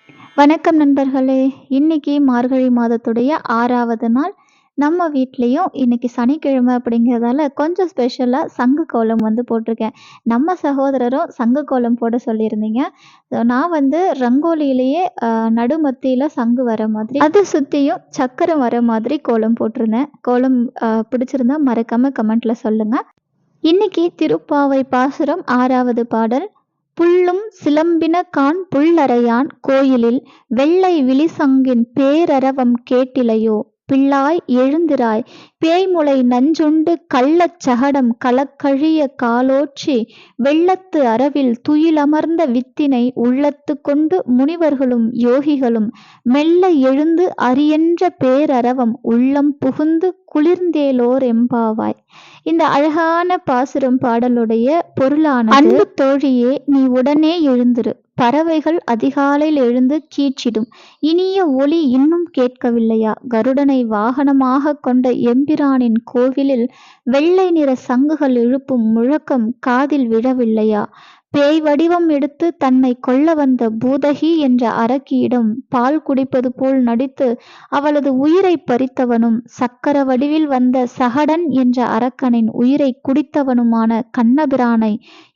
வணக்கம் நண்பர்களே! இன்னைக்கு மார்கழி மாதத்துடைய 6வது நாள். நம்ம வீட்லயும் இன்னைக்கு சனிக்கிழமை அப்படிங்கிறதால கொஞ்சம் ஸ்பெஷலா சங்கு கோலம் போட்டிருக்கேன். நம்ம சகோதரரும் சங்கு கோலம் போட சொல்லியிருந்தீங்க. நான் ரங்கோலியிலேயே நடுமத்தியில சங்கு வர மாதிரி, அது சுத்தியும் சக்கரம் வர மாதிரி கோலம் போட்டிருந்தேன். கோலம் பிடிச்சிருந்தா மறக்காம கமெண்ட்ல சொல்லுங்க. இன்னைக்கு திருப்பாவை பாசுரம் 6வது பாடல். புள்ளும் சிலம்பினகான் புல்லரையான் கோயிலில் வெள்ளை விழிசங்கின் பேரரவம் கேட்டிலையோ பிள்ளாய் எழுந்திராய் பேய்முளை நஞ்சுண்டு கள்ளச் சகடம் கலக்கழிய காலோச்சி வெள்ளத்து அரவில் துயிலமர்ந்த வித்தினை உள்ளத்து கொண்டு முனிவர்களும் யோகிகளும் மெல்ல எழுந்து அரியென்ற பேரரவம் உள்ளம் புகுந்து குளிர்ந்தேலோர் எம்பாவாய். இந்த அழகான பாசுரம் பாடலுடைய பொருளானது, அன்பு தோழியே, நீ உடனே எழுந்திரு. பறவைகள் அதிகாலையில் எழுந்து கீச்சிடும். இனிய ஒலி இன்னும் கேட்கவில்லையா? கருடனை வாகனமாக கொண்ட எம்பிரானின் கோவிலில் வெள்ளை நிற சங்குகள் எழுப்பும் முழக்கம் காதில் விழவில்லையா? பேய் வடிவம் எடுத்து தன்னை கொல்ல வந்த பூதகி என்ற அரக்கியிடம் பால் குடிப்பது போல் நடித்து அவளது உயிரை பறித்தவனும், சக்கர வடிவில் வந்த சகடன் என்ற அரக்கனின் உயிரை குடித்தவனுமான கண்ணபிரானை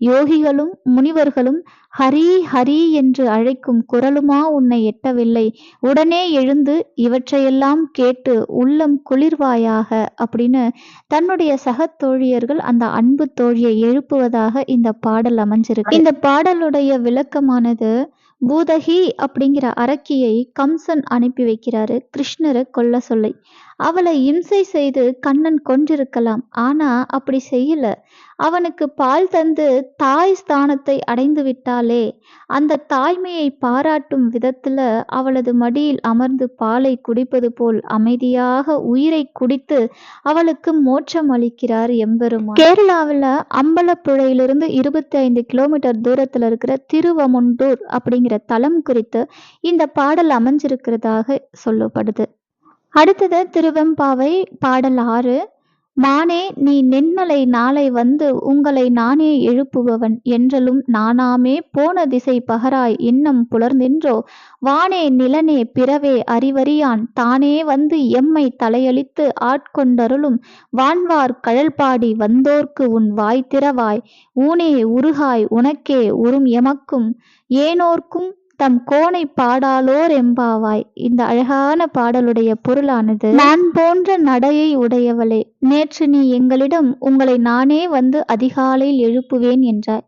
யோகிகளும் முனிவர்களும் ஹரி ஹரி என்று அழைக்கும் குரலுமா உன்னை எட்டவில்லை? உடனே எழுந்து இவற்றையெல்லாம் கேட்டு உள்ளம் குளிர்வாயாக அப்படின்னு தன்னுடைய சக தோழியர்கள் அந்த அன்பு தோழியை எழுப்புவதாக இந்த பாடல் அமைஞ்சிருக்கு. இந்த பாடலுடைய விளக்கமானது, பூதகி அப்படிங்கிற அரக்கியை கம்சன் அனுப்பி வைக்கிறாரு கிருஷ்ணரை கொல்ல சொல்லி. அவளை இம்சை செய்து கண்ணன் கொன்றிருக்கலாம். ஆனா அப்படி செய்யல. அவனுக்கு பால் தந்து தாய் ஸ்தானத்தை அடைந்து விட்டாலே, அந்த தாய்மையை பாராட்டும் விதத்துல அவளது மடியில் அமர்ந்து பாலை குடிப்பது போல் அமைதியாக உயிரை குடித்து அவளுக்கு மோட்சம் அளிக்கிறார் எம்பெருமான். கேரளாவில் அம்பலப்புழையிலிருந்து 25 கிலோமீட்டர் தூரத்துல இருக்கிற திருவமுண்டூர் அப்படிங்கிற தலம் குறித்து இந்த பாடல் அமைஞ்சிருக்கிறதாக சொல்லப்படுது. அடுத்தது திருவெம்பாவை பாடல் 6. மானே, நீ நென்னலை நாளை வந்து உங்களை நானே எழுப்புபவன் என்றலும் நானாமே போன திசை பகராய் இன்னம் புலர்ந்தின்றோ வானே நிலனே பிறவே அறிவறியான் தானே வந்து எம்மை தலையளித்து ஆட்கொண்டருளும் வான்வார் கழல்பாடி வந்தோர்க்கு உன் வாய் திறவாய் ஊனே உருகாய் உனக்கே உறும் எமக்கும் ஏனோர்க்கும் தம் கோணை பாடாலோர் எம்பாவாய். இந்த அழகான பாடலுடைய பொருளானது, நான் போன்ற நடையை உடையவளே, நேற்று நீ எங்களிடம் உங்களை நானே வந்து அதிகாலையில் எழுப்புவேன் என்றாய்.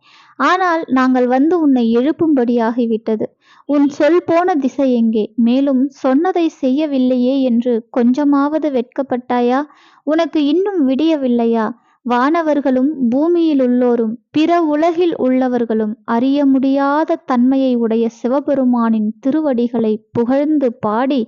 ஆனால் நாங்கள் வந்து உன்னை எழுப்பும்படியாகிவிட்டது. உன் சொல் போன திசை எங்கே? மேலும் சொன்னதை செய்யவில்லையே என்று கொஞ்சமாவது வெட்கப்பட்டாயா? உனக்கு இன்னும் விடியவில்லையா? வானவர்களும் பூமியில் உள்ளோரும் பிற உலகில் உள்ளவர்களும் அறிய முடியாத தன்மையை உடைய சிவபெருமானின் திருவடிகளை புகழ்ந்து பாடி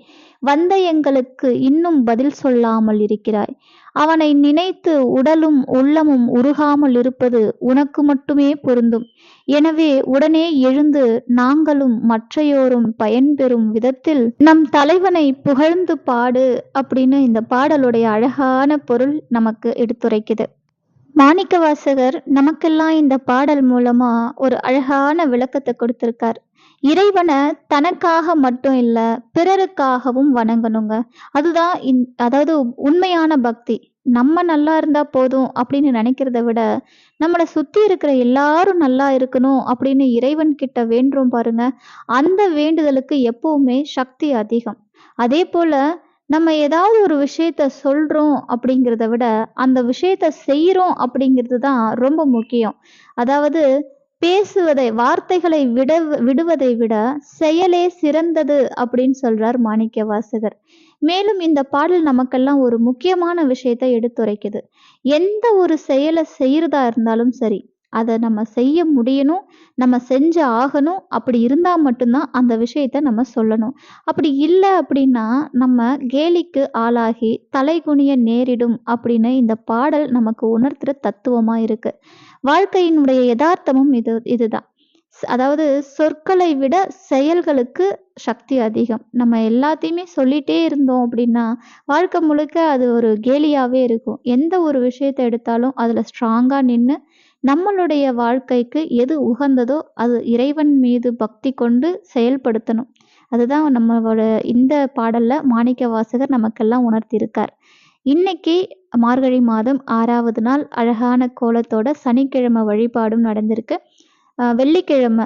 வந்த எங்களுக்கு இன்னும் பதில் சொல்லாமல் இருக்கிறாய். அவனை நினைத்து உடலும் உள்ளமும் உருகாமல் இருப்பது உனக்கு மட்டுமே பொருந்தும். எனவே உடனே எழுந்து நாங்களும் மற்றையோரும் பயன்பெறும் விதத்தில் நம் தலைவனை புகழ்ந்து பாடு அப்படின்னு இந்த பாடலுடைய அழகான பொருள் நமக்கு எடுத்துரைக்குது. மாணிக்கவாசகர் நமக்கெல்லாம் இந்த பாடல் மூலமா ஒரு அழகான விளக்கத்தை கொடுத்திருக்கார். இறைவனை தனக்காக மட்டும் இல்ல, பிறருக்காகவும் வணங்கணுங்க. அதுதான் அதாவது உண்மையான பக்தி. நம்ம நல்லா இருந்தா போதும் அப்படின்னு நினைக்கிறத விட, நம்மளை சுத்தி இருக்கிற எல்லாரும் நல்லா இருக்கணும் அப்படின்னு இறைவன் கிட்ட வேண்டுறோம் பாருங்க, அந்த வேண்டுதலுக்கு எப்பவுமே சக்தி அதிகம். அதே போல நம்ம ஏதாவது ஒரு விஷயத்த சொல்றோம் அப்படிங்கிறத விட அந்த விஷயத்த செய்யறோம் அப்படிங்கிறது தான் ரொம்ப முக்கியம். அதாவது பேசுவதை, வார்த்தைகளை விடுவதை விட செயலே சிறந்தது அப்படின்னு சொல்றார் மாணிக்க வாசகர். மேலும் இந்த பாடல் நமக்கெல்லாம் ஒரு முக்கியமான விஷயத்தை எடுத்துரைக்குது. எந்த ஒரு செயலை செய்யறதா இருந்தாலும் சரி, அதை நம்ம செய்ய முடியணும், நம்ம செஞ்சு ஆகணும். அப்படி இருந்தா மட்டும்தான் அந்த விஷயத்த நம்ம சொல்லணும். அப்படி இல்லை அப்படின்னா நம்ம கேலிக்கு ஆளாகி தலைகுனிய நேரிடும் அப்படின்னு இந்த பாடல் நமக்கு உணர்த்துற தத்துவமா இருக்கு. வாழ்க்கையினுடைய யதார்த்தமும் இதுதான். அதாவது சொற்களை விட செயல்களுக்கு சக்தி அதிகம். நம்ம எல்லாத்தையுமே சொல்லிட்டே இருந்தோம் அப்படின்னா வாழ்க்கை முழுக்க அது ஒரு கேலியாவே இருக்கும். எந்த ஒரு விஷயத்தை எடுத்தாலும் அதுல ஸ்ட்ராங்கா நின்று நம்மளுடைய வாழ்க்கைக்கு எது உகந்ததோ அது இறைவன் மீது பக்தி கொண்டு செயல்படுத்தணும். அதுதான் நம்மளோட இந்த பாடல்ல மாணிக்க வாசகர் நமக்கெல்லாம் உணர்த்தியிருக்கார். இன்னைக்கு மார்கழி மாதம் 6வது நாள் அழகான கோலத்தோட சனிக்கிழமை வழிபாடும் நடந்திருக்கு. வெள்ளிக்கிழமை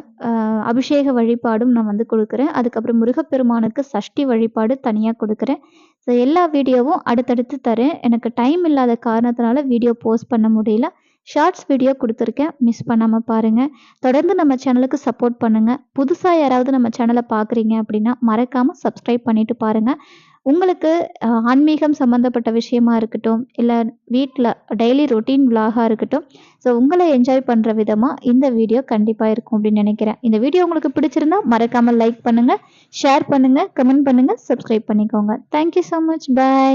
அபிஷேக வழிபாடும் நான் வந்து கொடுக்குறேன். அதுக்கப்புறம் முருகப்பெருமானுக்கு சஷ்டி வழிபாடு தனியா கொடுக்குறேன். ஸோ எல்லா வீடியோவும் அடுத்தடுத்து தரேன். எனக்கு டைம் இல்லாத காரணத்தினால வீடியோ போஸ்ட் பண்ண முடியல. ஷார்ட்ஸ் வீடியோ கொடுத்துருக்கேன். மிஸ் பண்ணாம பாருங்க. தொடர்ந்து நம்ம சேனலுக்கு சப்போர்ட் பண்ணுங்க. புதுசா யாராவது நம்ம சேனலை பார்க்குறீங்க அப்படின்னா மறக்காம சப்ஸ்கிரைப் பண்ணிட்டு பாருங்க. உங்களுக்கு ஆன்மீகம் சம்மந்தப்பட்ட விஷயமா இருக்கட்டும், இல்ல வீட்ல டெய்லி ரொட்டீன் விலாகா இருக்கட்டும், ஸோ உங்கள என்ஜாய் பண்ற விதமா இந்த வீடியோ கண்டிப்பா இருக்கும் அப்படின்னு நினைக்கிறேன். இந்த வீடியோ உங்களுக்கு பிடிச்சிருந்தா மறக்காம லைக் பண்ணுங்க, ஷேர் பண்ணுங்க, கமெண்ட் பண்ணுங்க, சப்ஸ்கிரைப் பண்ணிக்கோங்க. Thank you so much. By.